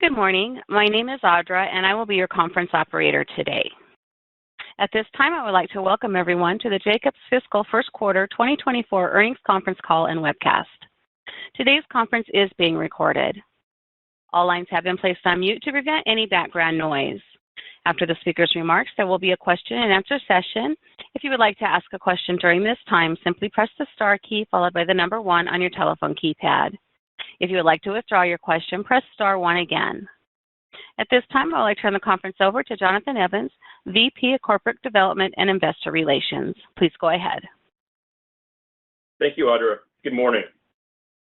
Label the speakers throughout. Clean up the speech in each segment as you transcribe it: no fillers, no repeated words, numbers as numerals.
Speaker 1: Good morning. My name is Audra, and I will be your conference operator today. At this time, I would like to welcome everyone to the Jacobs Fiscal First Quarter 2024 Earnings Conference Call and Webcast. Today's conference is being recorded. All lines have been placed on mute to prevent any background noise. After the speaker's remarks, there will be a question-and-answer session. If you would like to ask a question during this time, simply press the star key followed by the number 1 on your telephone keypad. If you would like to withdraw your question, press star 1 again. At this time, I would like to turn the conference over to Jonathan Evans, VP of Corporate Development and Investor Relations. Please go ahead.
Speaker 2: Thank you, Audra. Good morning.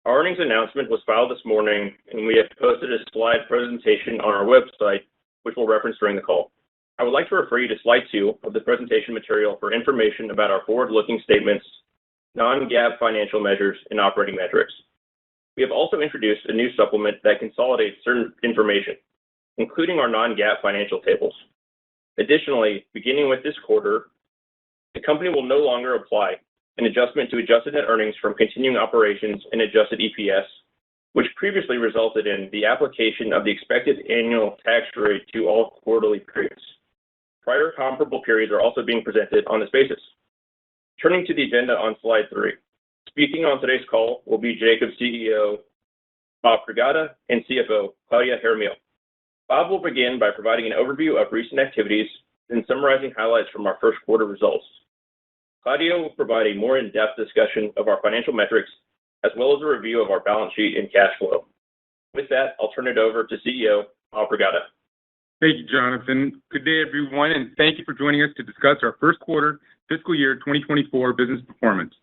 Speaker 2: Our earnings announcement was filed this morning, and we have posted a slide presentation on our website, which we'll reference during the call. I would like to refer you to slide 2 of the presentation material for information about our forward-looking statements, non-GAAP financial measures, and operating metrics. We have also introduced a new supplement that consolidates certain information, including our non-GAAP financial tables. Additionally, beginning with this quarter, the company will no longer apply an adjustment to adjusted net earnings from continuing operations and adjusted EPS, which previously resulted in the application of the expected annual tax rate to all quarterly periods. Prior comparable periods are also being presented on this basis. Turning to the agenda on slide 3. Speaking on today's call will be Jacobs CEO Bob Pragada and CFO Claudia Jaramillo. Bob will begin by providing an overview of recent activities and summarizing highlights from our first quarter results. Claudia will provide a more in-depth discussion of our financial metrics, as well as a review of our balance sheet and cash flow. With that, I'll turn it over to CEO Bob Pragada.
Speaker 3: Thank you, Jonathan. Good day, everyone, and thank you for joining us to discuss our first quarter fiscal year 2024 business performance.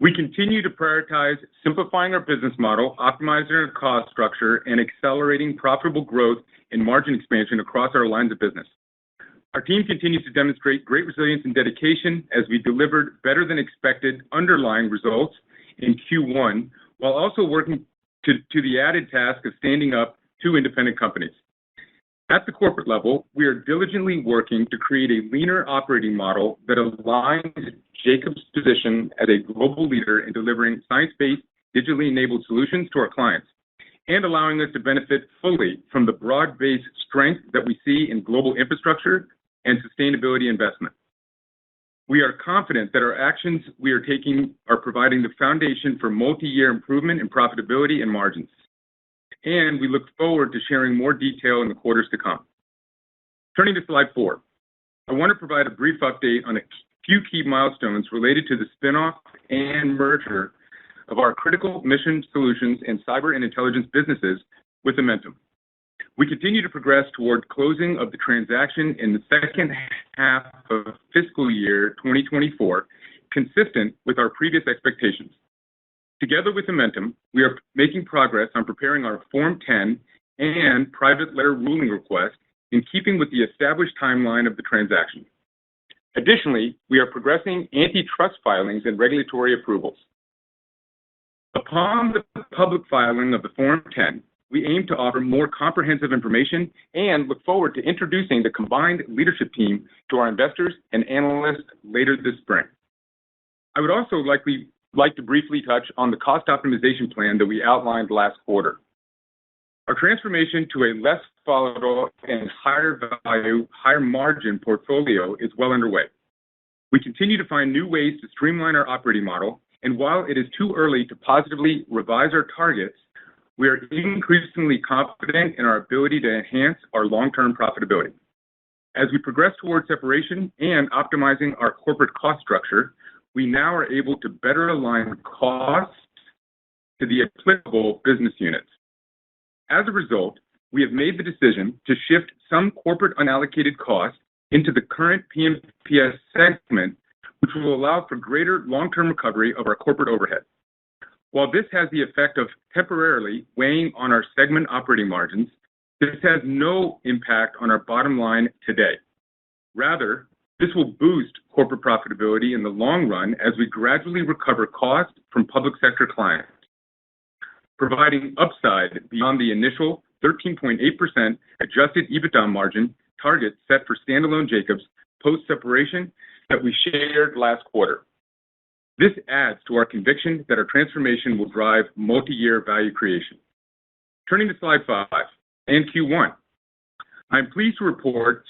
Speaker 3: We continue to prioritize simplifying our business model, optimizing our cost structure, and accelerating profitable growth and margin expansion across our lines of business. Our team continues to demonstrate great resilience and dedication as we delivered better than expected underlying results in Q1, while also working to the added task of standing up 2 independent companies. At the corporate level, we are diligently working to create a leaner operating model that aligns Jacobs' position as a global leader in delivering science-based, digitally enabled solutions to our clients, and allowing us to benefit fully from the broad-based strength that we see in global infrastructure and sustainability investment. We are confident that our actions we are taking are providing the foundation for multi-year improvement in profitability and margins, and we look forward to sharing more detail in the quarters to come. Turning to slide 4, I want to provide a brief update on a few key milestones related to the spinoff and merger of our critical mission solutions and cyber and intelligence businesses with Amentum. We continue to progress toward closing of the transaction in the second half of fiscal year 2024, consistent with our previous expectations. Together with Amentum, we are making progress on preparing our Form 10 and private letter ruling request in keeping with the established timeline of the transaction. Additionally, we are progressing antitrust filings and regulatory approvals. Upon the public filing of the Form 10, we aim to offer more comprehensive information and look forward to introducing the combined leadership team to our investors and analysts later this spring. I would also like to briefly touch on the cost optimization plan that we outlined last quarter. Our transformation to a less volatile and higher value, higher margin portfolio is well underway. We continue to find new ways to streamline our operating model, and while it is too early to positively revise our targets, we are increasingly confident in our ability to enhance our long-term profitability. As we progress towards separation and optimizing our corporate cost structure, we now are able to better align costs to the applicable business units. As a result, we have made the decision to shift some corporate unallocated costs into the current P&PS segment, which will allow for greater long-term recovery of our corporate overhead. While this has the effect of temporarily weighing on our segment operating margins, this has no impact on our bottom line today. Rather, this will boost corporate profitability in the long run as we gradually recover costs from public sector clients, providing upside beyond the initial 13.8% adjusted EBITDA margin target set for standalone Jacobs post-separation that we shared last quarter. This adds to our conviction that our transformation will drive multi-year value creation. Turning to slide 5, and Q1. I'm pleased to report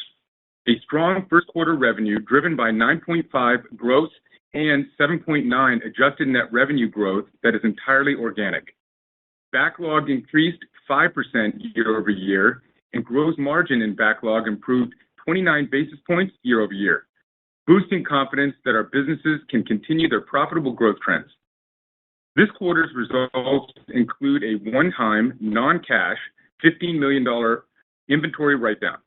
Speaker 3: a strong first quarter revenue driven by 9.5 gross and 7.9 adjusted net revenue growth that is entirely organic. Backlog increased 5% year over year, and gross margin in backlog improved 29 basis points year over year, boosting confidence that our businesses can continue their profitable growth trends. This quarter's results include a one-time, non-cash $15 million inventory write-down.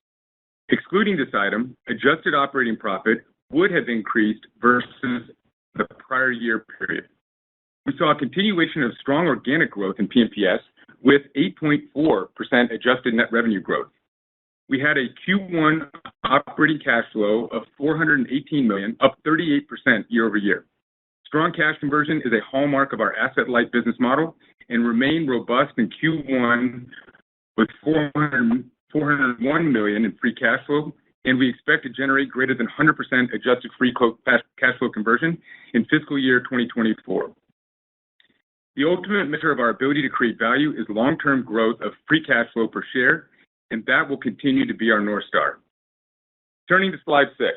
Speaker 3: Excluding this item, adjusted operating profit would have increased versus the prior year period. We saw a continuation of strong organic growth in P&PS with 8.4% adjusted net revenue growth. We had a Q1 operating cash flow of $418 million, up 38% year over year. Strong cash conversion is a hallmark of our asset-light business model and remained robust in Q1 with $401 million in free cash flow, and we expect to generate greater than 100% adjusted free cash flow conversion in fiscal year 2024. The ultimate measure of our ability to create value is long-term growth of free cash flow per share, and that will continue to be our North Star. Turning to slide 6.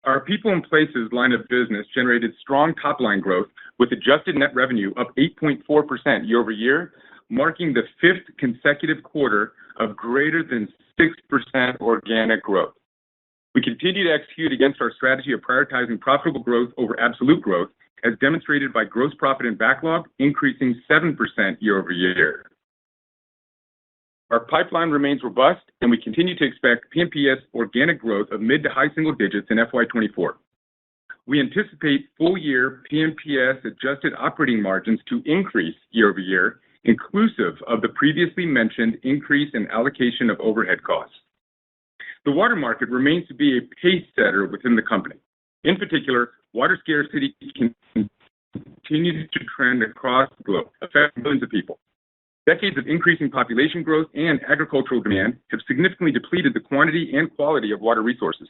Speaker 3: Our People and Places line of business generated strong top-line growth with adjusted net revenue up 8.4% year over year, marking the 5th consecutive quarter of greater than 6% organic growth. We continue to execute against our strategy of prioritizing profitable growth over absolute growth, as demonstrated by gross profit and backlog increasing 7% year over year. Our pipeline remains robust, and we continue to expect P&PS organic growth of mid to high single digits in FY24. We anticipate full-year P&PS adjusted operating margins to increase year over year, inclusive of the previously mentioned increase in allocation of overhead costs. The water market remains to be a pace setter within the company. In particular, water scarcity continues to trend across the globe, affecting millions of people. Decades of increasing population growth and agricultural demand have significantly depleted the quantity and quality of water resources.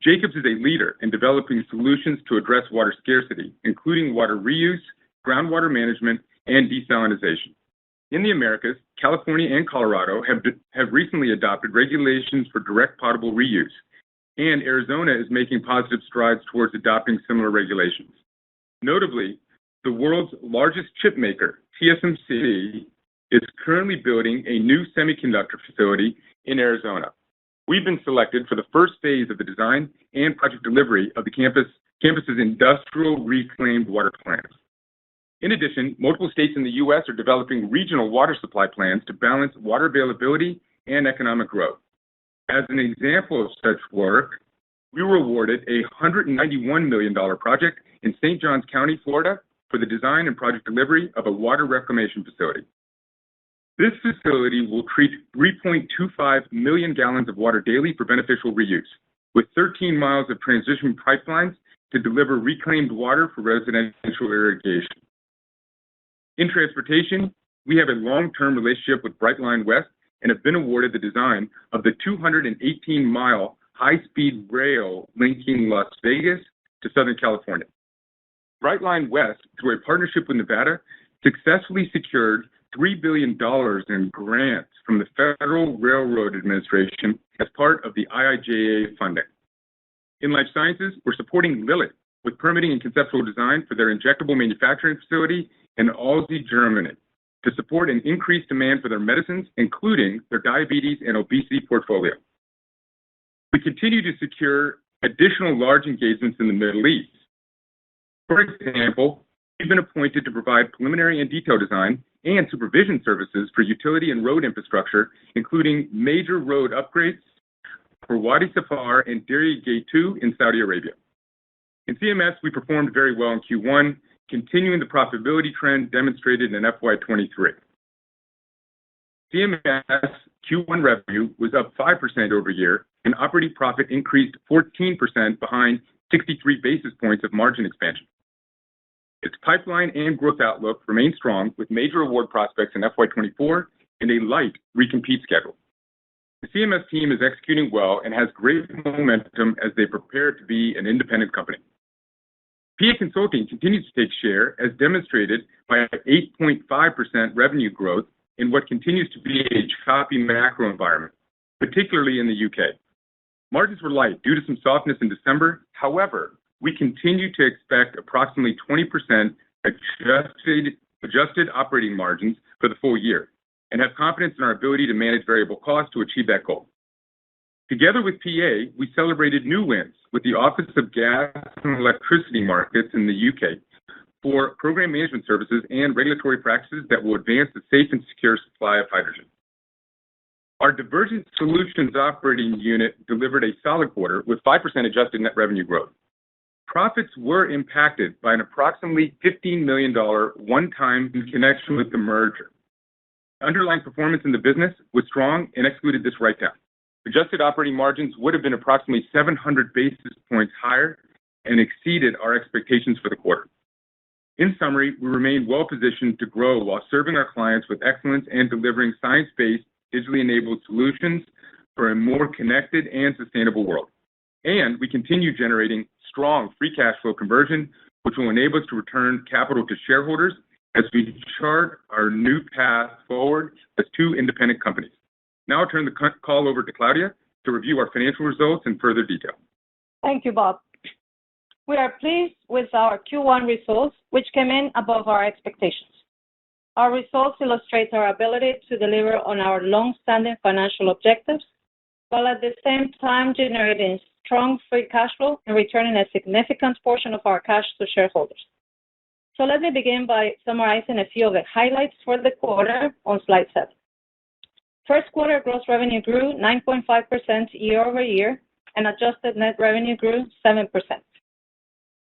Speaker 3: Jacobs is a leader in developing solutions to address water scarcity, including water reuse, groundwater management, and desalinization. In the Americas, California and Colorado have recently adopted regulations for direct potable reuse, and Arizona is making positive strides towards adopting similar regulations. Notably, the world's largest chip maker, TSMC, is currently building a new semiconductor facility in Arizona. We've been selected for the first phase of the design and project delivery of the campus's industrial reclaimed water plants. In addition, multiple states in the U.S. are developing regional water supply plans to balance water availability and economic growth. As an example of such work, we were awarded a $191 million project in St. Johns County, Florida, for the design and project delivery of a water reclamation facility. This facility will treat 3.25 million gallons of water daily for beneficial reuse, with 13 miles of transition pipelines to deliver reclaimed water for residential irrigation. In transportation, we have a long-term relationship with Brightline West and have been awarded the design of the 218-mile high-speed rail linking Las Vegas to Southern California. Brightline West, through a partnership with Nevada, successfully secured $3 billion in grants from the Federal Railroad Administration as part of the IIJA funding. In life sciences, we're supporting Lilly with permitting and conceptual design for their injectable manufacturing facility in Alzey, Germany, to support an increased demand for their medicines, including their diabetes and obesity portfolio. We continue to secure additional large engagements in the Middle East. For example, we've been appointed to provide preliminary and detailed design and supervision services for utility and road infrastructure, including major road upgrades for Wadi Safar and Diriyah Gate 2 in Saudi Arabia. In CMS, we performed very well in Q1, continuing the profitability trend demonstrated in FY23. CMS Q1 revenue was up 5% over year, and operating profit increased 14% behind 63 basis points of margin expansion. Its pipeline and growth outlook remain strong, with major award prospects in FY24 and a light recompete schedule. The CMS team is executing well and has great momentum as they prepare to be an independent company. PA Consulting continues to take share, as demonstrated by 8.5% revenue growth in what continues to be a choppy macro environment, particularly in the UK. Margins were light due to some softness in December. However, we continue to expect approximately 20% adjusted operating margins for the full year and have confidence in our ability to manage variable costs to achieve that goal. Together with PA, we celebrated new wins with the Office of Gas and Electricity Markets in the UK for program management services and regulatory practices that will advance the safe and secure supply of hydrogen. Our Divergent Solutions operating unit delivered a solid quarter with 5% adjusted net revenue growth. Profits were impacted by an approximately $15 million one-time in connection with the merger. Underlying performance in the business was strong and excluded this write-down. Adjusted operating margins would have been approximately 700 basis points higher and exceeded our expectations for the quarter. In summary, we remain well-positioned to grow while serving our clients with excellence and delivering science-based, digitally enabled solutions for a more connected and sustainable world. And we continue generating strong free cash flow conversion, which will enable us to return capital to shareholders as we chart our new path forward as two independent companies. Now I'll turn the call over to Claudia to review our financial results in further detail.
Speaker 4: Thank you, Bob. We are pleased with our Q1 results, which came in above our expectations. Our results illustrate our ability to deliver on our long-standing financial objectives, while at the same time generating strong free cash flow and returning a significant portion of our cash to shareholders. So let me begin by summarizing a few of the highlights for the quarter on slide 7. First quarter gross revenue grew 9.5% year over year, and adjusted net revenue grew 7%.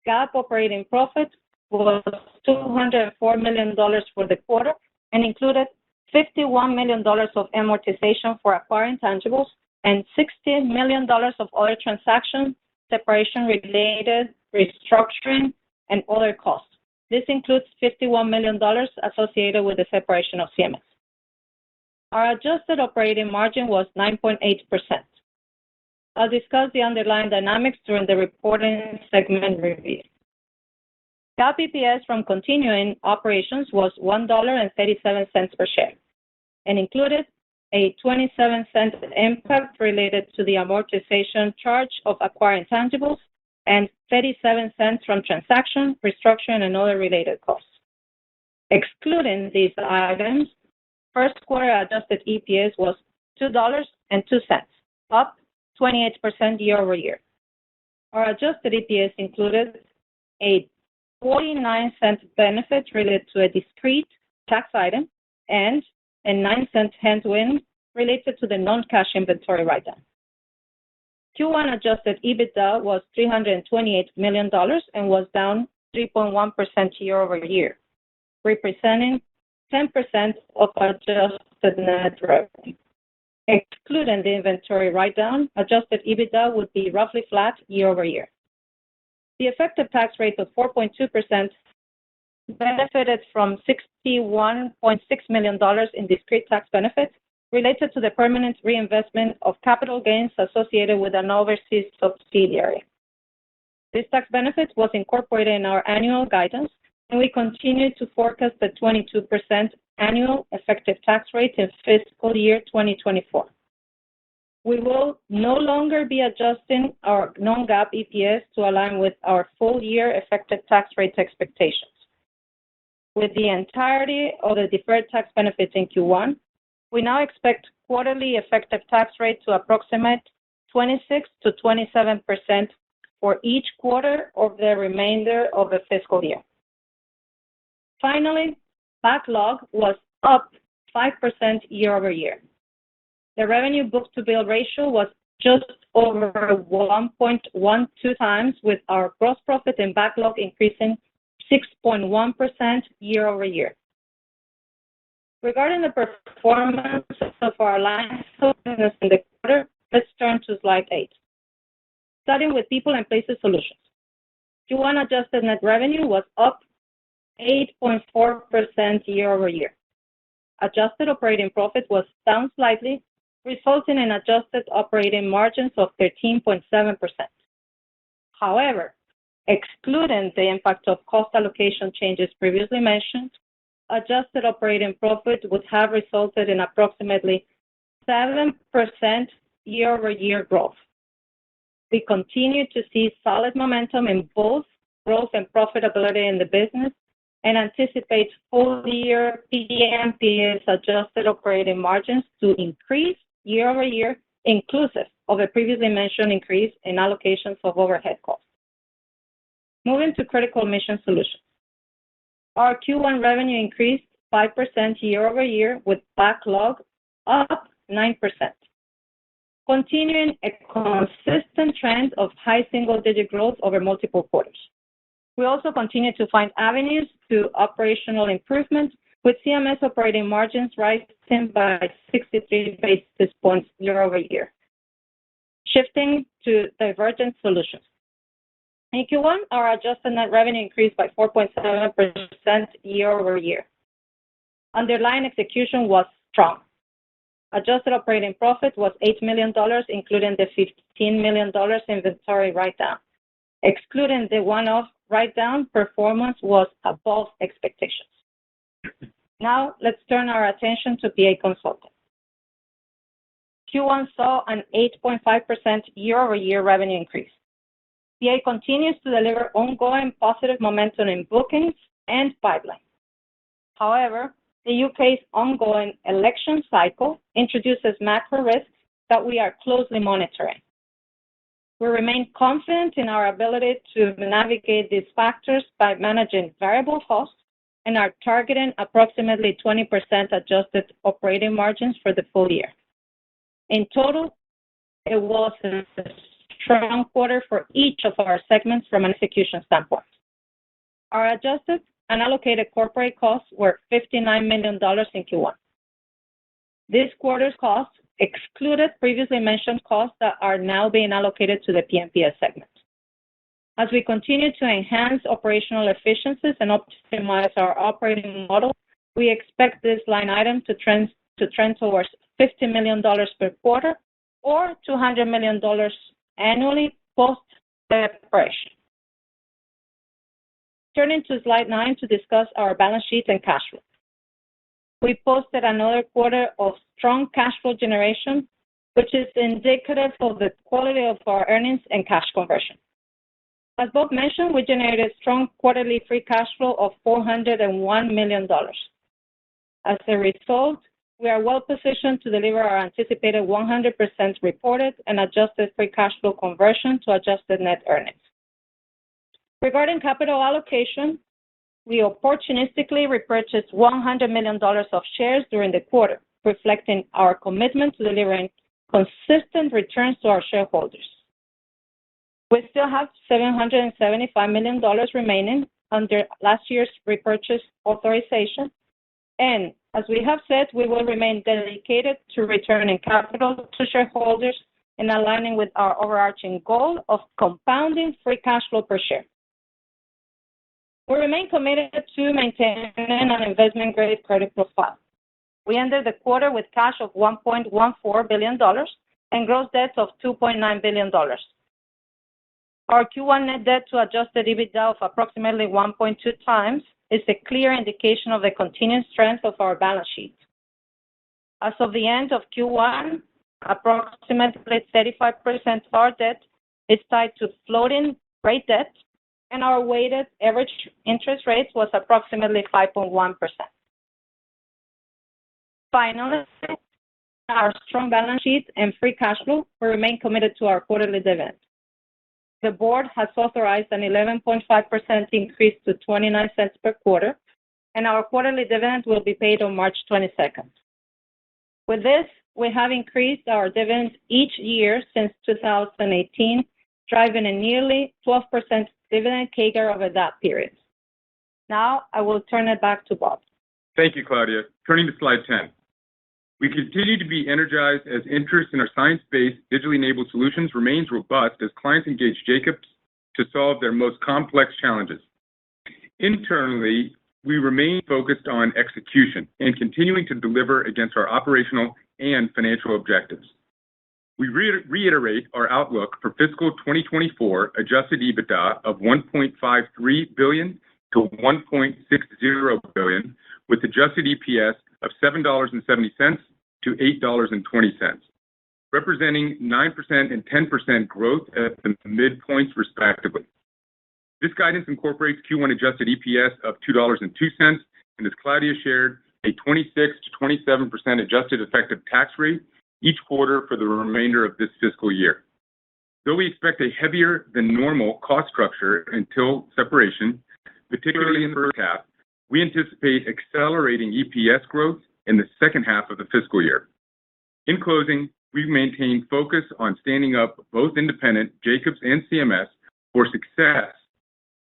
Speaker 4: GAAP operating profit was $204 million for the quarter and included $51 million of amortization for acquiring intangibles and $60 million of other transaction, separation-related, restructuring, and other costs. This includes $51 million associated with the separation of CMS. Our adjusted operating margin was 9.8%. I'll discuss the underlying dynamics during the reporting segment review. GAAP EPS from continuing operations was $1.37 per share and included a 27-cent impact related to the amortization charge of acquiring intangibles and 37 cents from transaction, restructuring, and other related costs. Excluding these items, first quarter adjusted EPS was $2.02, up 28% year over year. Our adjusted EPS included a 49-cent benefit related to a discrete tax item and a 9-cent headwind related to the non-cash inventory write-down. Q1 adjusted EBITDA was $328 million and was down 3.1% year over year, representing 10% of adjusted net revenue. Excluding the inventory write-down, adjusted EBITDA would be roughly flat year over year. The effective tax rate of 4.2% benefited from $61.6 million in discrete tax benefits related to the permanent reinvestment of capital gains associated with an overseas subsidiary. This tax benefit was incorporated in our annual guidance, and we continue to forecast the 22% annual effective tax rate in fiscal year 2024. We will no longer be adjusting our non-GAAP EPS to align with our full-year effective tax rate expectations. With the entirety of the deferred tax benefits in Q1, we now expect quarterly effective tax rate to approximate 26 to 27% for each quarter of the remainder of the fiscal year. Finally, backlog was up 5% year over year. The revenue book-to-bill ratio was just over 1.12 times, with our gross profit and backlog increasing 6.1% year over year. Regarding the performance of our lines of business in the quarter, let's turn to slide 8. Starting with People and Places Solutions. Q1 adjusted net revenue was up 8.4% year over year. Adjusted operating profit was down slightly, resulting in adjusted operating margins of 13.7%. However, excluding the impact of cost allocation changes previously mentioned, adjusted operating profit would have resulted in approximately 7% year-over-year growth. We continue to see solid momentum in both growth and profitability in the business and anticipate full-year PMP's adjusted operating margins to increase year-over-year, inclusive of a previously mentioned increase in allocations of overhead costs. Moving to Critical Mission Solutions. Our Q1 revenue increased 5% year-over-year, with backlog up 9%, continuing a consistent trend of high single-digit growth over multiple quarters. We also continue to find avenues to operational improvement, with CMS operating margins rising by 63 basis points year-over-year. Shifting to Divergent Solutions. In Q1, our adjusted net revenue increased by 4.7% year-over-year. Underlying execution was strong. Adjusted operating profit was $8 million, including the $15 million inventory write-down. Excluding the one-off write-down, performance was above expectations. Now, let's turn our attention to PA Consulting. Q1 saw an 8.5% year-over-year revenue increase. PA continues to deliver ongoing positive momentum in bookings and pipeline. However, the UK's ongoing election cycle introduces macro risks that we are closely monitoring. We remain confident in our ability to navigate these factors by managing variable costs and are targeting approximately 20% adjusted operating margins for the full year. In total, it was a strong quarter for each of our segments from an execution standpoint. Our adjusted and allocated corporate costs were $59 million in Q1. This quarter's costs excluded previously mentioned costs that are now being allocated to the PMPS segment. As we continue to enhance operational efficiencies and optimize our operating model, we expect this line item to trend towards $50 million per quarter or $200 million annually post-separation. Turning to slide 9 to discuss our balance sheet and cash flow. We posted another quarter of strong cash flow generation, which is indicative of the quality of our earnings and cash conversion. As Bob mentioned, we generated strong quarterly free cash flow of $401 million. As a result, we are well positioned to deliver our anticipated 100% reported and adjusted free cash flow conversion to adjusted net earnings. Regarding capital allocation, we opportunistically repurchased $100 million of shares during the quarter, reflecting our commitment to delivering consistent returns to our shareholders. We still have $775 million remaining under last year's repurchase authorization, and as we have said, we will remain dedicated to returning capital to shareholders and aligning with our overarching goal of compounding free cash flow per share. We remain committed to maintaining an investment-grade credit profile. We ended the quarter with cash of $1.14 billion and gross debt of $2.9 billion. Our Q1 net debt to adjusted EBITDA of approximately 1.2 times is a clear indication of the continued strength of our balance sheet. As of the end of Q1, approximately 35% of our debt is tied to floating rate debt, and our weighted average interest rate was approximately 5.1%. Finally, our strong balance sheet and free cash flow will remain committed to our quarterly dividend. The board has authorized an 11.5% increase to 29 cents per quarter, and our quarterly dividend will be paid on March 22nd. With this, we have increased our dividends each year since 2018, driving a nearly 12% dividend CAGR over that period. Now, I will turn it back to Bob.
Speaker 3: Thank you, Claudia. Turning to slide 10. We continue to be energized as interest in our science-based, digitally enabled solutions remains robust as clients engage Jacobs to solve their most complex challenges. Internally, we remain focused on execution and continuing to deliver against our operational and financial objectives. We reiterate our outlook for fiscal 2024 adjusted EBITDA of $1.53 billion to $1.60 billion, with adjusted EPS of $7.70 to $8.20, representing 9% and 10% growth at the midpoints, respectively. This guidance incorporates Q1 adjusted EPS of $2.02, and as Claudia shared, a 26 to 27% adjusted effective tax rate each quarter for the remainder of this fiscal year. Though we expect a heavier than normal cost structure until separation, particularly in the first half, we anticipate accelerating EPS growth in the second half of the fiscal year. In closing, we maintain focus on standing up both independent Jacobs and CMS for success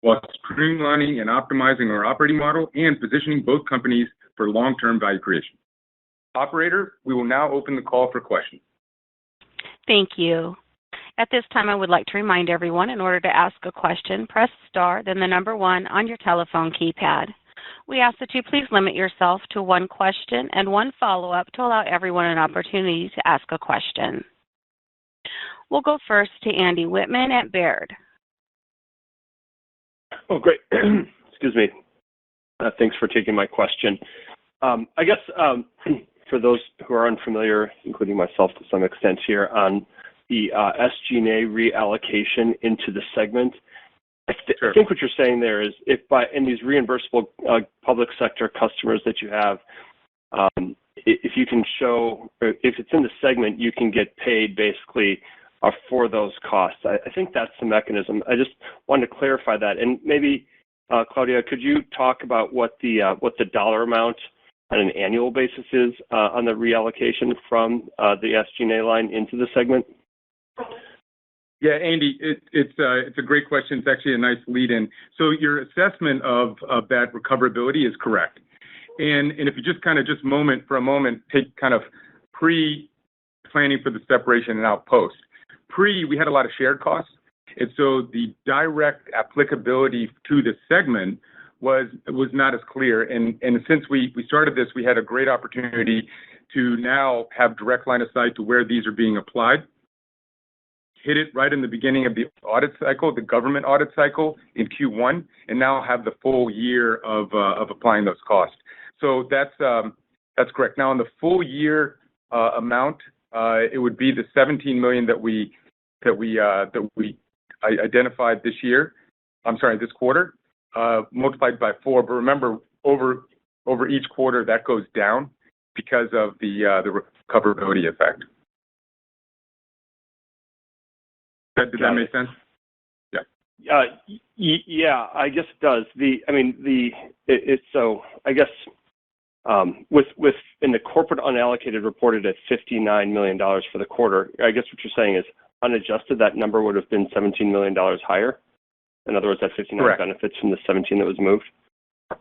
Speaker 3: while streamlining and optimizing our operating model and positioning both companies for long-term value creation. Operator, we will now open the call for questions.
Speaker 1: Thank you. At this time, I would like to remind everyone, in order to ask a question, press star, then the number 1 on your telephone keypad. We ask that you please limit yourself to one question and one follow-up to allow everyone an opportunity to ask a question. We'll go first to Andy Whitman at Baird.
Speaker 5: Oh, great. Excuse me. Thanks for taking my question. I guess for those who are unfamiliar, including myself to some extent here, on the SG&A reallocation into the segment, I think what you're saying there is if in these reimbursable public sector customers that you have, if you can show, if it's in the segment, you can get paid basically for those costs. I think that's the mechanism. I just wanted to clarify that. And maybe, Claudia, could you talk about what the dollar amount on an annual basis is on the reallocation from the SG&A line into the segment?
Speaker 3: Yeah, Andy, it's a great question. It's actually a nice lead-in. So your assessment of that recoverability is correct. And if you just for a moment, take kind of pre-planning for the separation and out post. We had a lot of shared costs. And so the direct applicability to the segment was not as clear. And since we started this, we had a great opportunity to now have direct line of sight to where these are being applied. Hit it right in the beginning of the audit cycle, the government audit cycle in Q1, and now have the full year of applying those costs. So that's correct. Now, on the full year amount, it would be the $17 million that we identified this quarter, multiplied by 4. But remember, over each quarter, that goes down because of the recoverability effect. Did that make sense? Yeah.
Speaker 5: Yeah, I guess it does. With in the corporate unallocated reported at $59 million for the quarter, I guess what you're saying is unadjusted, that number would have been $17 million higher. In other words, that 59
Speaker 3: correct.
Speaker 5: Benefits from the 17 that was moved.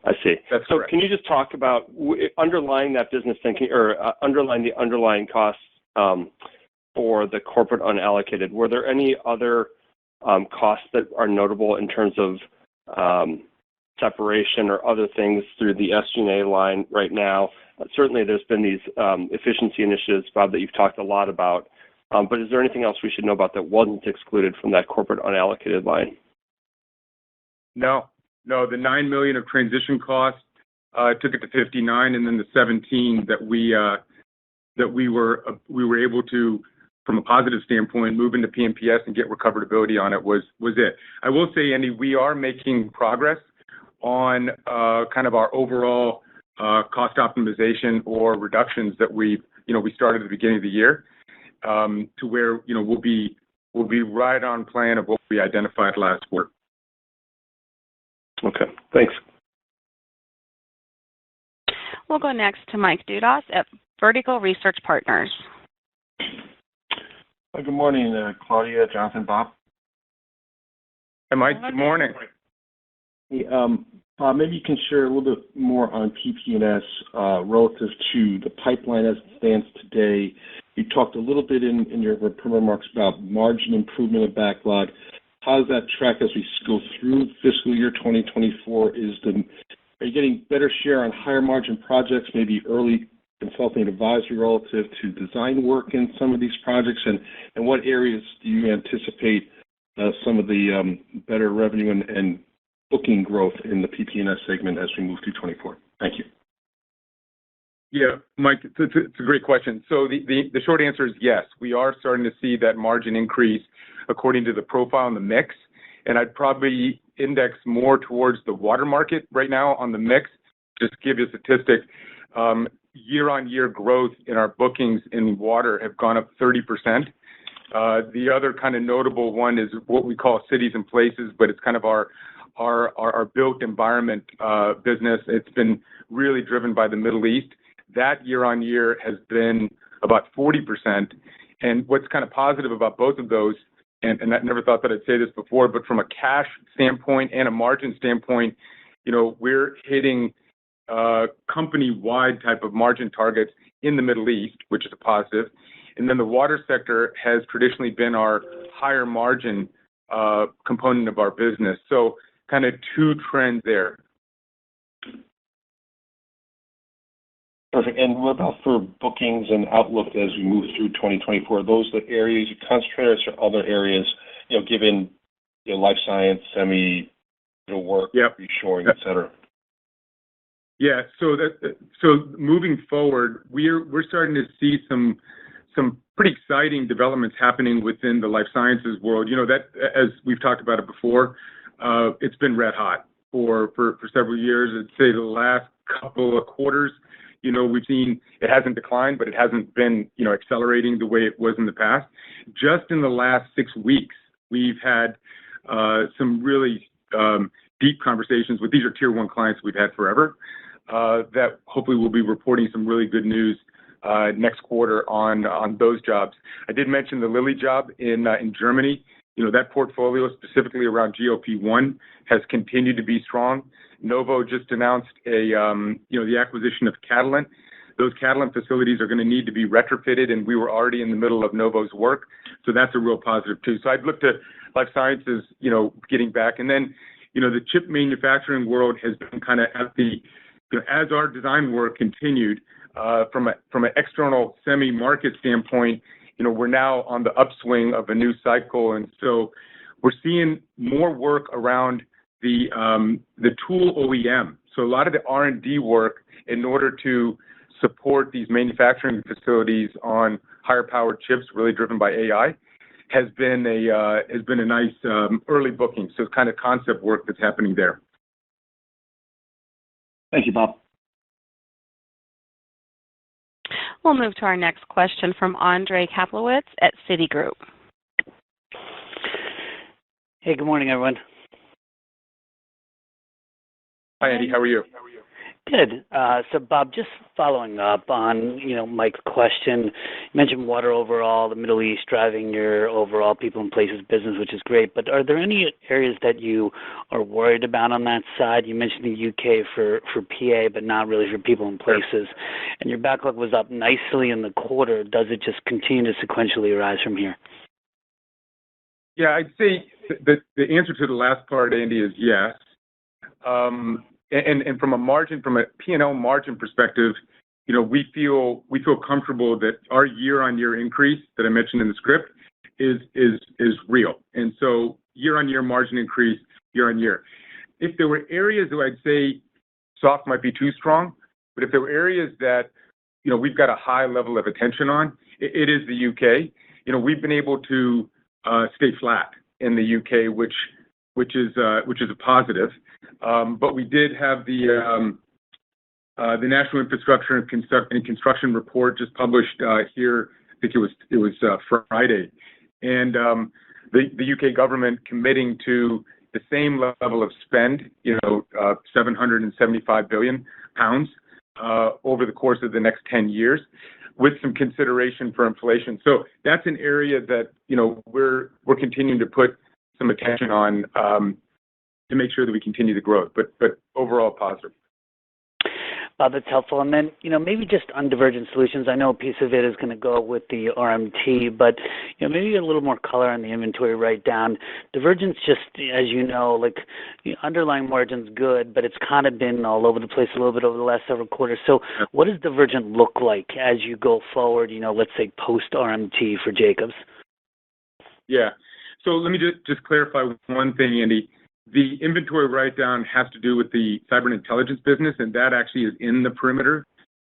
Speaker 5: I see.
Speaker 3: That's
Speaker 5: so
Speaker 3: correct.
Speaker 5: Can you just talk about underlying that business thinking, or underlying the underlying costs for the corporate unallocated? Were there any other costs that are notable in terms of separation or other things through the SG&A line right now? Certainly, there's been these efficiency initiatives, Bob, that you've talked a lot about. But is there anything else we should know about that wasn't excluded from that corporate unallocated line?
Speaker 3: No. The $9 million of transition costs took it to 59, and then the 17 that we were able to, from a positive standpoint, move into PMPS and get recoverability on it was it. I will say, Andy, we are making progress on kind of our overall cost optimization or reductions that we started at the beginning of the year, to where we'll be right on plan of what we identified last quarter.
Speaker 5: Okay, thanks.
Speaker 1: We'll go next to Mike Dudas at Vertical Research Partners.
Speaker 6: Good morning, Claudia, Jonathan, Bob.
Speaker 3: Hey, Mike. Good morning.
Speaker 6: Hey, Bob, maybe you can share a little bit more on PP&S relative to the pipeline as it stands today. You talked a little bit in your remarks about margin improvement of backlog. How does that track as we go through fiscal year 2024? Are you getting better share on higher margin projects, maybe early consulting advisory relative to design work in some of these projects? And what areas do you anticipate some of the better revenue and booking growth in the PP&S segment as we move through 24? Thank you.
Speaker 3: Yeah, Mike, it's a great question. So the short answer is yes. We are starting to see that margin increase according to the profile and the mix, and I'd probably index more towards the water market right now on the mix. Just to give you a statistic, year-on-year growth in our bookings in water have gone up 30%. The other kind of notable one is what we call cities and places, but it's kind of our built environment business. It's been really driven by the Middle East. That year-on-year has been about 40%. And what's kind of positive about both of those, and I never thought that I'd say this before, but from a cash standpoint and a margin standpoint, we're hitting company-wide type of margin targets in the Middle East, which is a positive. And then the water sector has traditionally been our higher margin component of our business. So kind of two trends there.
Speaker 6: Perfect. And what about for bookings and outlook as we move through 2024? Are those the areas you concentrate or other areas, given life science, semi, work, reshoring, et cetera?
Speaker 3: Yeah. So moving forward, we're starting to see some pretty exciting developments happening within the life sciences world. That, as we've talked about it before, it's been red hot for several years. I'd say the last couple of quarters, we've seen it hasn't declined, but it hasn't been, accelerating the way it was in the past. Just in the last 6 weeks, we've had some really deep conversations with, these are tier one clients we've had forever, that hopefully we'll be reporting some really good news next quarter on those jobs. I did mention the Lilly job in Germany. That portfolio specifically around GLP-1 has continued to be strong. Novo just announced the acquisition of Catalent. Those Catalent facilities are going to need to be retrofitted, and we were already in the middle of Novo's work. So that's a real positive too. So I'd looked at life sciences, getting back. And then, the chip manufacturing world has been kind of at the, as our design work continued, from an external semi-market standpoint, we're now on the upswing of a new cycle. And so we're seeing more work around the tool OEM. So a lot of the R&D work in order to support these manufacturing facilities on higher powered chips, really driven by AI, has been a nice early booking. So it's kind of concept work that's happening there.
Speaker 6: Thank you, Bob.
Speaker 1: We'll move to our next question from Andrei Kaplowitz at Citigroup.
Speaker 7: Hey, good morning, everyone.
Speaker 3: Hi, Andy. How are you?
Speaker 7: Good. So, Bob, just following up on, Mike's question, you mentioned water overall, the Middle East driving your overall people and places business, which is great. But are there any areas that you are worried about on that side? You mentioned the UK for PA, but not really for people and places. And your backlog was up nicely in the quarter. Does it just continue to sequentially rise from here?
Speaker 3: Yeah, I'd say the answer to the last part, Andy, is yes. And from a P&L margin perspective, we feel comfortable that our year-on-year increase that I mentioned in the script is real. And so year-on-year margin increase year-on-year. If there were areas that I'd say soft might be too strong, but if there were areas that we've got a high level of attention on, it is the UK. We've been able to stay flat in the UK, which is a positive. But we did have the National Infrastructure and Construction Report just published here. I think it was Friday, and the UK government committing to the same level of spend, 775 billion pounds over the course of the next 10 years, with some consideration for inflation. So that's an area that we're continuing to put some attention on to make sure that we continue the growth, but overall positive.
Speaker 7: Bob, that's helpful. And then, maybe just on Divergent Solutions, I know a piece of it is going to go with the RMT, but, maybe a little more color on the inventory write-down. Divergent's just, as underlying margin's good, but it's kind of been all over the place a little bit over the last several quarters. So what does Divergent look like as you go forward, let's say post-RMT for Jacobs?
Speaker 3: Yeah. So let me just clarify one thing, Andy. the inventory write-down has to do with the cyber intelligence business, and that actually is in the perimeter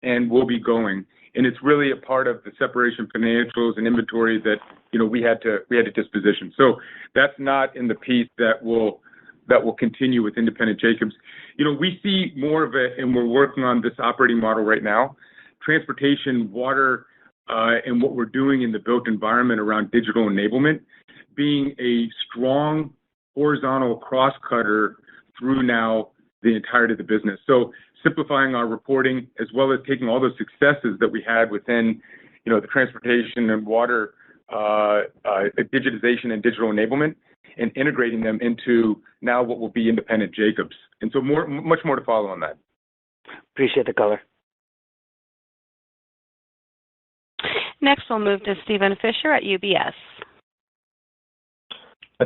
Speaker 3: and will be going. And it's really a part of the separation financials and inventory that, we had to disposition. So that's not in the piece that will continue with independent Jacobs. We see more of it, and we're working on this operating model right now. Transportation, water, and what we're doing in the built environment around digital enablement being a strong horizontal cross-cutter through now the entirety of the business. So simplifying our reporting, as well as taking all those successes that we had within, the transportation and water digitization and digital enablement, and integrating them into now what will be independent Jacobs. And so much more to follow on that.
Speaker 7: Appreciate the color.
Speaker 1: Next, we'll move to Steven Fisher at UBS.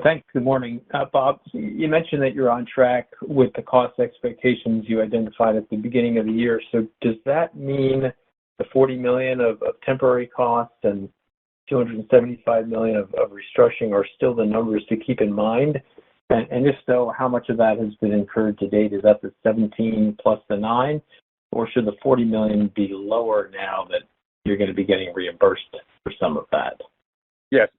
Speaker 8: Thanks. Good morning. Bob, you mentioned that you're on track with the cost expectations you identified at the beginning of the year. So does that mean the $40 million of temporary costs and $275 million of restructuring are still the numbers to keep in mind? And if so, how much of that has been incurred to date? Is that the 17 plus the 9? Or should the $40 million be lower now that you're going to be getting reimbursed for some of that?
Speaker 3: Yes.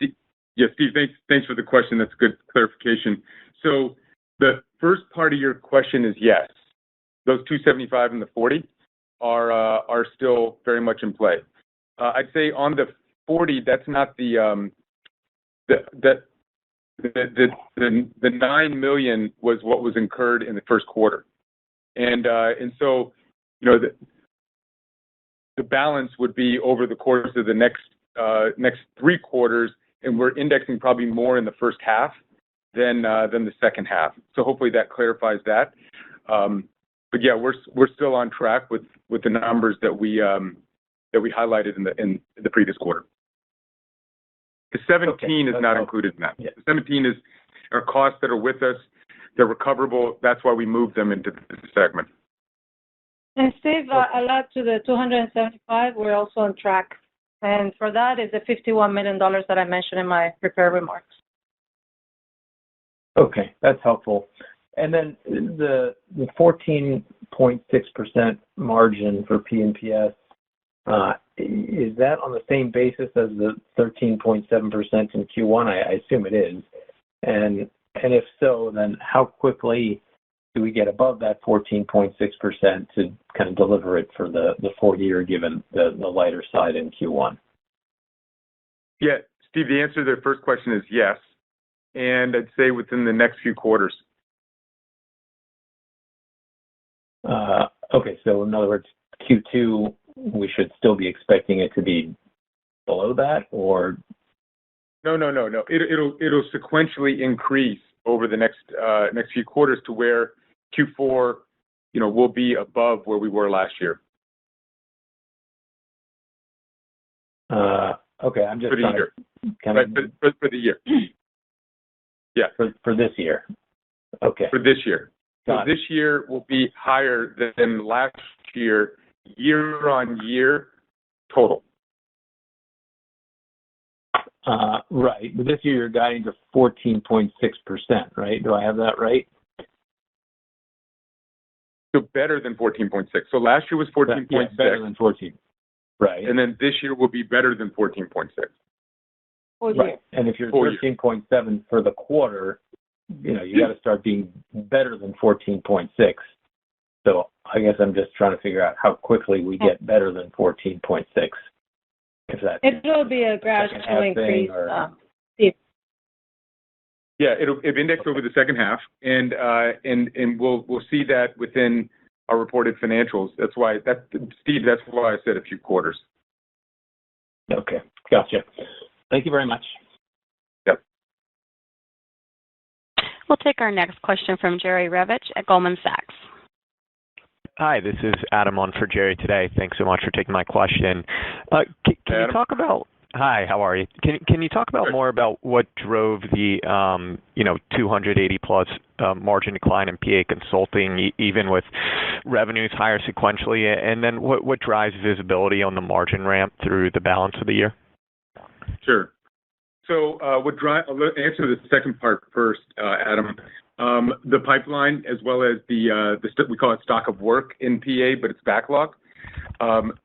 Speaker 3: Yeah, Steve, thanks for the question. That's good clarification. So the first part of your question is yes. Those 275 and the 40 are still very much in play. I'd say on the 40, that's not the 9 million was what was incurred in the first quarter, and so the balance would be over the course of the next 3 quarters. And we're indexing probably more in the first half than the second half. So hopefully that clarifies that. But yeah, we're still on track with the numbers that we highlighted in the previous quarter. The 17 is not included in that. Yeah. The 17 is our costs that are with us. They're recoverable. That's why we moved them into this segment.
Speaker 4: And Steve, I'll add to the 275. We're also on track. And for that is the $51 million that I mentioned in my prepared remarks.
Speaker 8: Okay, that's helpful. And then the 14.6% margin for P&PS, is that on the same basis as the 13.7% in Q1? I assume it is. And if so, then how quickly do we get above that 14.6% to kind of deliver it for the full year, given the lighter side in Q1?
Speaker 3: Yeah, Steve, the answer to the first question is yes. And I'd say within the next few quarters.
Speaker 8: Okay, so in other words, Q2, we should still be expecting it to be below that, or?
Speaker 3: No. It'll sequentially increase over the next few quarters to where Q4, will be above where we were last year.
Speaker 8: Okay, I'm just
Speaker 3: for the
Speaker 8: trying
Speaker 3: year.
Speaker 8: To kind
Speaker 3: of for the year. Yeah.
Speaker 8: For this year. Okay.
Speaker 3: For this year.
Speaker 8: Got
Speaker 3: so this year will be higher than last year on year total.
Speaker 8: Right. But this year you're guiding to 14.6%, right? Do I have that right?
Speaker 3: So better than 14.6. So last year was 14.6.
Speaker 8: Yeah, better than 14. Right.
Speaker 3: And then this year will be better than 14.6.
Speaker 8: Right. And if you're 13.7 for the quarter, you got to start being better than 14.6. So I guess I'm just trying to figure out how quickly we get better than 14.6. If that
Speaker 4: it will be a gradual increase.
Speaker 3: Yeah, it'll index over the second half, and we'll see that within our reported financials. Steve. That's why I said a few quarters.
Speaker 8: Okay, gotcha. Thank you very much.
Speaker 3: Yep.
Speaker 1: We'll take our next question from Jerry Revich at Goldman Sachs.
Speaker 9: Hi, this is Adam on for Jerry today. Thanks so much for taking my question. Can you talk about? Hi, how are you? Can you talk about more about what drove the 280 plus margin decline in PA Consulting, even with revenues higher sequentially, and then what drives visibility on the margin ramp through the balance of the year?
Speaker 3: Sure. So I'll answer the second part first, Adam. the pipeline as well as we call it stock of work in PA, but it's backlog,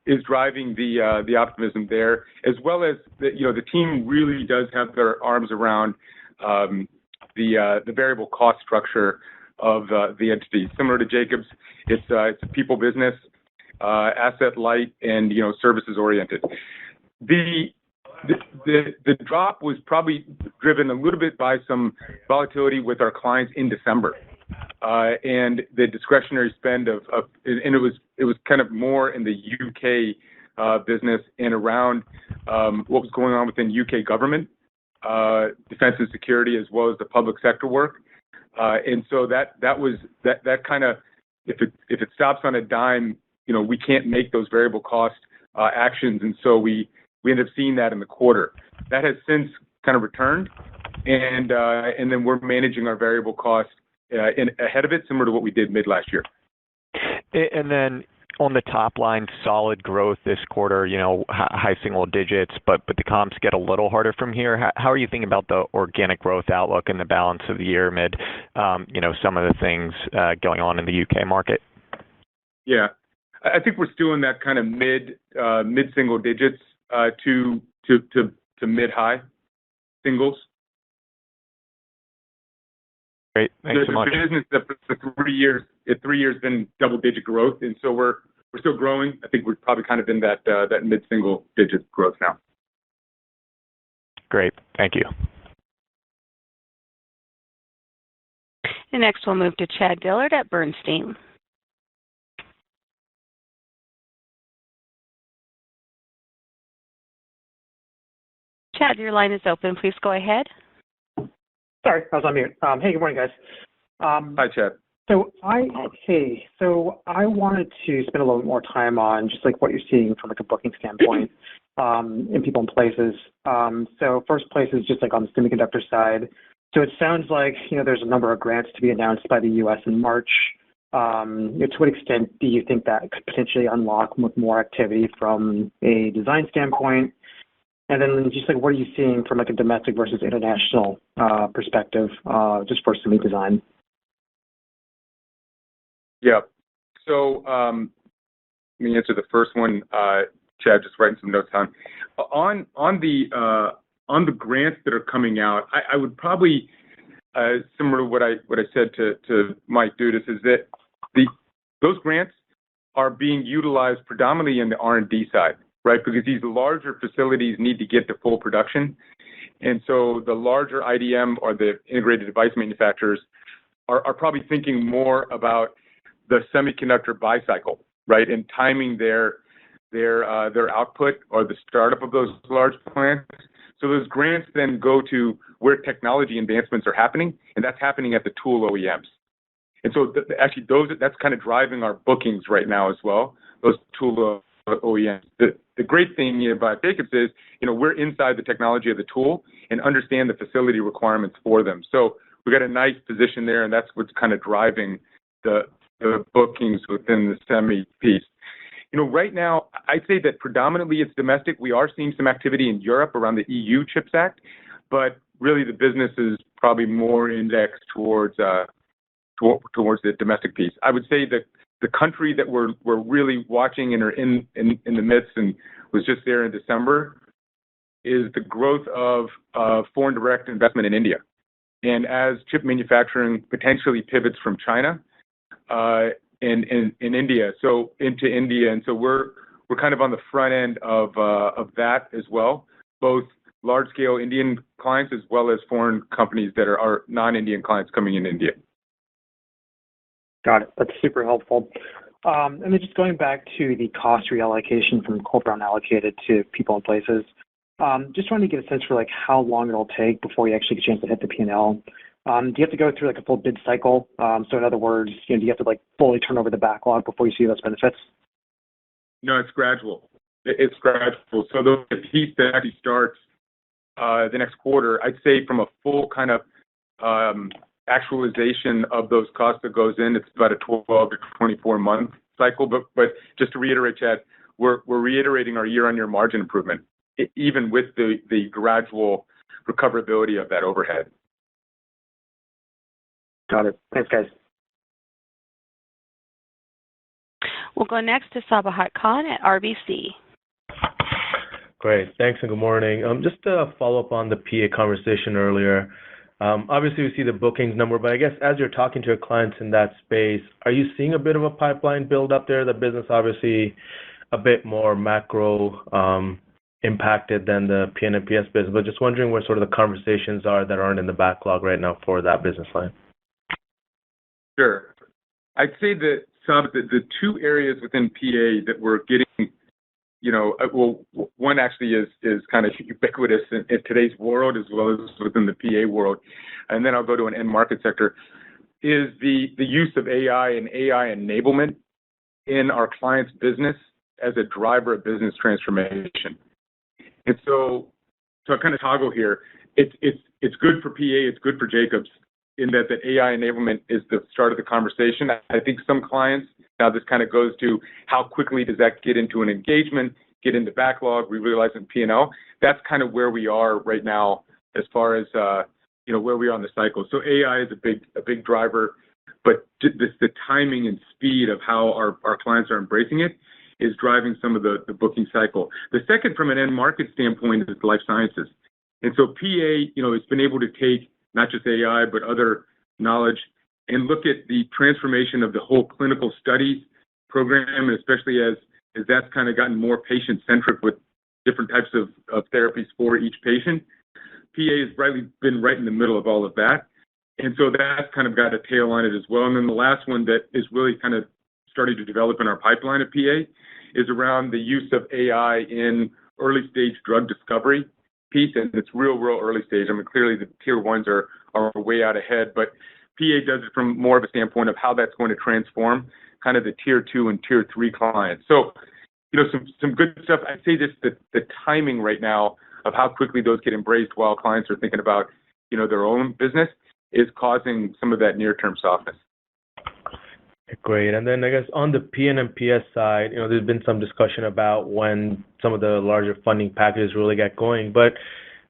Speaker 3: is driving the optimism there, as well as the team really does have their arms around the variable cost structure of the entity. Similar to Jacobs, it's a people business, asset light, and services oriented. The drop was probably driven a little bit by some volatility with our clients in December, and the discretionary spend and it was kind of more in the UK business and around what was going on within UK government, defense and security, as well as the public sector work, and so that kind of, if it stops on a dime, we can't make those variable cost actions, and so we end up seeing that in the quarter. That has since kind of returned, and then we're managing our variable costs ahead of it, similar to what we did mid last year.
Speaker 9: And then on the top line, solid growth this quarter, high single digits, but the comps get a little harder from here. How are you thinking about the organic growth outlook and the balance of the year amid, some of the things going on in the UK market?
Speaker 3: Yeah, I think we're still in that kind of mid single digits to mid high singles.
Speaker 9: Great, thanks so much.
Speaker 3: The business for 3 years, 3 years been double-digit growth, and so we're still growing. I think we're probably kind of in that mid-single-digit growth now.
Speaker 9: Great, thank you.
Speaker 1: And next, we'll move to Chad Dillard at Bernstein. Chad, your line is open. Please go ahead.
Speaker 10: Sorry, I was on mute. Hey, good morning, guys.
Speaker 3: Hi, Chad.
Speaker 10: So I wanted to spend a little bit more time on just like what you're seeing from like a booking standpoint in people and places. So first place is just like on the semiconductor side. So it sounds like there's a number of grants to be announced by the U.S. in March. To what extent do you think that could potentially unlock more activity from a design standpoint? And then just like what are you seeing from like a domestic versus international perspective, just for semi design?
Speaker 3: Yeah. So let me answer the first one, Chad. Just writing some notes down. On the grants that are coming out, I would probably similar to what I said to Mike Dudas, is that those grants are being utilized predominantly in the R&D side, right? Because these larger facilities need to get to full production, and so the larger IDM or the integrated device manufacturers are probably thinking more about the semiconductor buy cycle, right, and timing their output or the startup of those large plants. So those grants then go to where technology advancements are happening, and that's happening at the tool OEMs. And so actually that's kind of driving our bookings right now as well, those tool OEMs. The great thing about Jacobs is, we're inside the technology of the tool and understand the facility requirements for them. So we've got a nice position there, and that's what's kind of driving the bookings within the semi piece. Right now, I'd say that predominantly it's domestic. We are seeing some activity in Europe around the EU Chips Act, but really the business is probably more indexed towards the domestic piece. I would say that the country that we're really watching and are in the midst and was just there in December is the growth of foreign direct investment in India. And as chip manufacturing potentially pivots from China in India, into India, and so we're kind of on the front end of that as well, both large scale Indian clients as well as foreign companies that are non-Indian clients coming in India.
Speaker 10: Got it. That's super helpful. And then just going back to the cost reallocation from corporate unallocated to people and places, just trying to get a sense for like how long it'll take before you actually get a chance to hit the P&L. Do you have to go through like a full bid cycle? So in other words, do you have to like fully turn over the backlog before you see those benefits?
Speaker 3: No, it's gradual. It's gradual. So the piece that actually starts the next quarter, I'd say from a full kind of actualization of those costs that goes in, it's about a 12 to 24 month cycle. But just to reiterate, Chad, we're reiterating our year-on-year margin improvement, even with the gradual recoverability of that overhead.
Speaker 10: Got it. Thanks, guys.
Speaker 1: We'll go next to Sabahat Khan at RBC.
Speaker 11: Great. Thanks and good morning. Just to follow up on the PA conversation earlier, obviously we see the bookings number, but I guess as you're talking to your clients in that space, are you seeing a bit of a pipeline build up there? The business obviously a bit more macro impacted than the PNPS business, but just wondering where sort of the conversations are that aren't in the backlog right now for that business line.
Speaker 3: Sure. I'd say that the two areas within PA that we're getting, one actually is kind of ubiquitous in today's world as well as within the PA world, and then I'll go to an end market sector, is the use of AI and AI enablement in our clients' business as a driver of business transformation. And so I kind of toggle here. It's good for PA, it's good for Jacobs in that AI enablement is the start of the conversation. I think some clients, now this kind of goes to how quickly does that get into an engagement, get into backlog, we realize in P&L. That's kind of where we are right now as far as where we are on the cycle. So AI is a big driver, but the timing and speed of how our clients are embracing it is driving some of the booking cycle. The second, from an end market standpoint, is life sciences. And so PA, it's been able to take not just AI, but other knowledge and look at the transformation of the whole clinical studies program, and especially as that's kind of gotten more patient-centric with different types of therapies for each patient. PA has been right in the middle of all of that. And so that's kind of got a tail on it as well. And then the last one that is really kind of starting to develop in our pipeline of PA is around the use of AI in early-stage drug discovery piece, and it's real early stage. I mean, clearly the tier ones are way out ahead, but PA does it from more of a standpoint of how that's going to transform kind of the tier 2 and tier 3 clients. So, some good stuff. I'd say just the timing right now of how quickly those get embraced while clients are thinking about, their own business is causing some of that near-term softness.
Speaker 11: Great. And then I guess on the PNPS side, there's been some discussion about when some of the larger funding packages really get going, but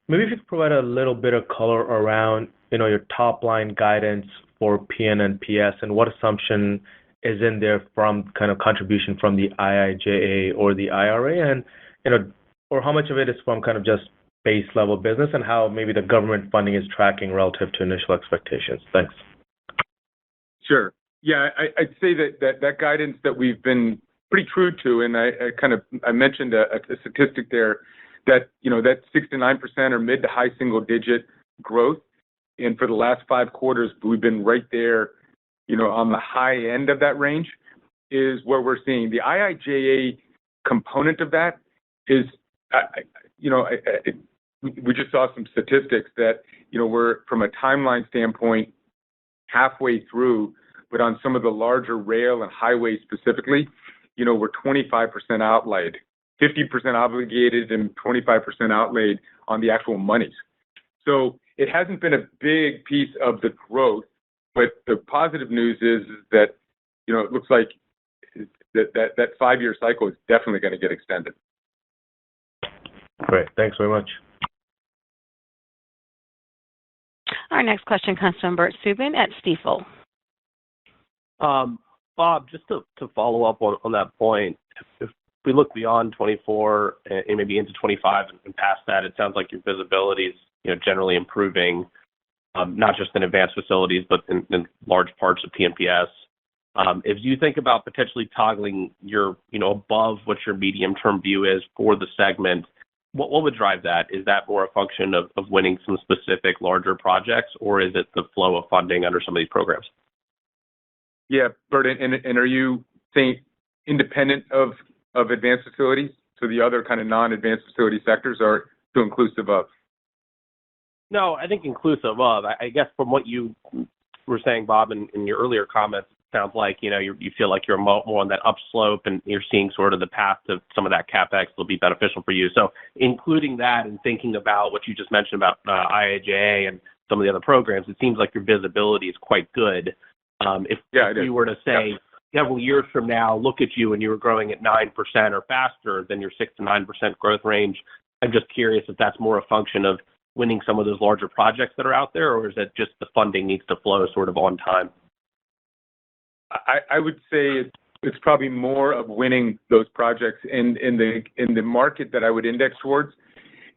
Speaker 11: maybe if you could provide a little bit of color around, your top line guidance for PNPS and what assumption is in there from kind of contribution from the IIJA or the IRA, and, or how much of it is from kind of just base level business and how maybe the government funding is tracking relative to initial expectations. Thanks.
Speaker 3: Sure. Yeah, I'd say that guidance that we've been pretty true to, and I mentioned a statistic there that, that 6 to 9% or mid to high single digit growth. And for the last 5 quarters, we've been right there, on the high end of that range is where we're seeing. The IIJA component of that is, we just saw some statistics that, we're from a timeline standpoint halfway through, but on some of the larger rail and highways specifically, we're 25% outlaid, 50% obligated, and 25% outlaid on the actual monies. So it hasn't been a big piece of the growth, but the positive news is that, it looks like that 5-year cycle is definitely going to get extended.
Speaker 11: Great. Thanks very much.
Speaker 1: Our next question comes from Bert Subin at Stifel.
Speaker 12: Bob, just to follow up on that point, if we look beyond 24 and maybe into 25 and past that, it sounds like your visibility is generally improving, not just in advanced facilities, but in large parts of PNPS. If you think about potentially toggling your, above what your medium-term view is for the segment, what would drive that? Is that more a function of winning some specific larger projects, or is it the flow of funding under some of these programs?
Speaker 3: Yeah, Bert, and are you saying independent of advanced facilities? So the other kind of non-advanced facility sectors are still inclusive of?
Speaker 12: No, I think inclusive of. I guess from what you were saying, Bob, in your earlier comments, it sounds like, you feel like you're more on that upslope and you're seeing sort of the path to some of that CapEx will be beneficial for you. So including that and thinking about what you just mentioned about IIJA and some of the other programs, it seems like your visibility is quite good. If we were to say several years from now, look at you and you were growing at 9% or faster than your 6 to 9% growth range, I'm just curious if that's more a function of winning some of those larger projects that are out there, or is that just the funding needs to flow sort of on time?
Speaker 3: I would say it's probably more of winning those projects. In the market that I would index towards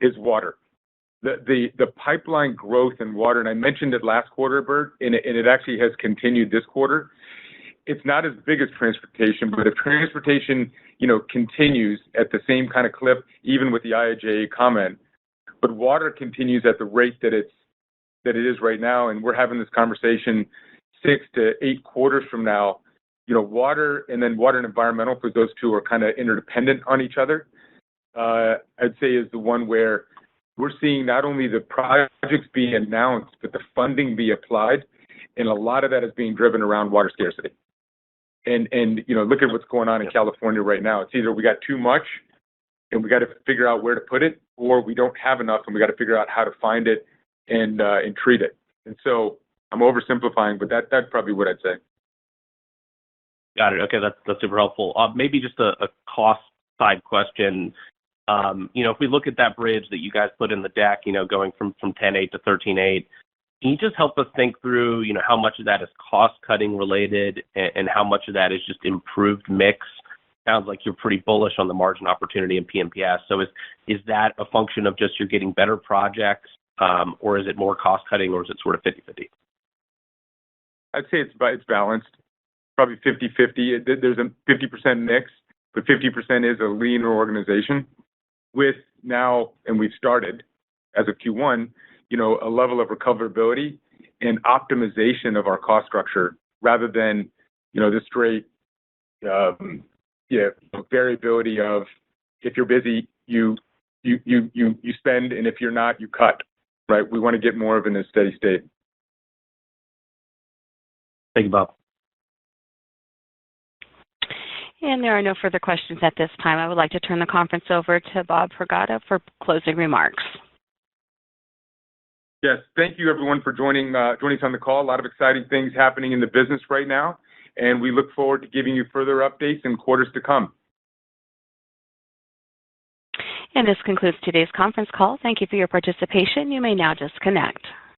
Speaker 3: is water. The pipeline growth in water, and I mentioned it last quarter, Bert, and it actually has continued this quarter. It's not as big as transportation, but if transportation, continues at the same kind of clip, even with the IIJA comment, but water continues at the rate that it is right now, and we're having this conversation 6 to 8 quarters from now. Water and then water and environmental, because those two are kind of interdependent on each other, I'd say is the one where we're seeing not only the projects being announced, but the funding be applied, and a lot of that is being driven around water scarcity. And look at what's going on in California right now. It's either we got too much and we got to figure out where to put it, or we don't have enough and we got to figure out how to find it and treat it. And so I'm oversimplifying, but that's probably what I'd say.
Speaker 12: Got it. Okay, that's super helpful. Maybe just a cost side question. If we look at that bridge that you guys put in the deck, going from 10.8 to 13.8, can you just help us think through, how much of that is cost cutting related and how much of that is just improved mix? Sounds like you're pretty bullish on the margin opportunity in P&PS. So is that a function of just you're getting better projects, or is it more cost cutting, or is it sort of 50-50?
Speaker 3: I'd say it's balanced, probably 50-50. There's a 50% mix, but 50% is a leaner organization with now, and we've started as of Q1, a level of recoverability and optimization of our cost structure rather than, the straight variability of if you're busy, you spend, and if you're not, you cut, right? We want to get more of in a steady state.
Speaker 12: Thank you, Bob.
Speaker 1: And there are no further questions at this time. I would like to turn the conference over to Bob Pragada for closing remarks.
Speaker 3: Yes, thank you everyone for joining us on the call. A lot of exciting things happening in the business right now, and we look forward to giving you further updates in quarters to come.
Speaker 1: And this concludes today's conference call. Thank you for your participation. You may now disconnect.